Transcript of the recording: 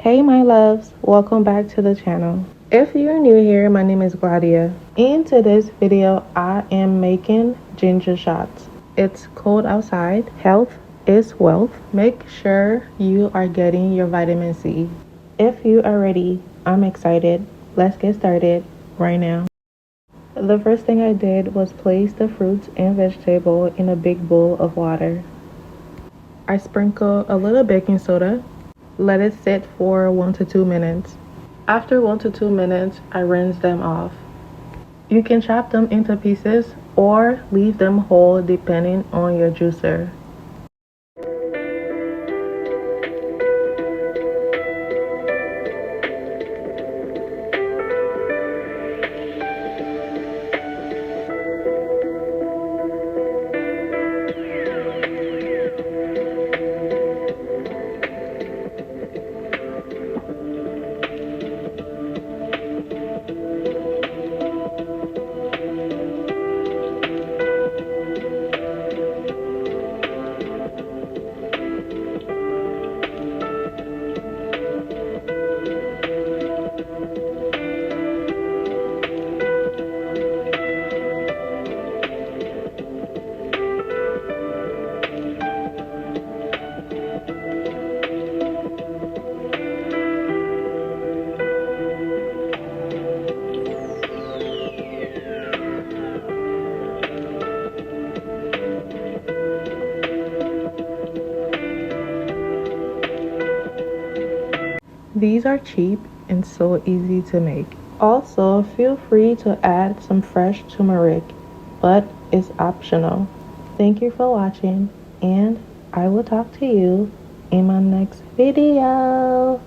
Hey my loves, welcome back to the channel. If you're new here, my name is Gladia. In today's video, I am making ginger shots. It's cold outside. Health is wealth. Make sure you are getting your vitamin C. If you are ready, I'm excited. Let's get started right now. The first thing I did was place the fruits and vegetable in a big bowl of water. I sprinkle a little baking soda. Let it sit for 1 to 2 minutes. After 1 to 2 minutes, I rinse them off. You can chop them into pieces or leave them whole depending on your juicer. These are cheap and so easy to make. Also, feel free to add some fresh turmeric, but it's optional. Thank you for watching, and I will talk to you in my next video.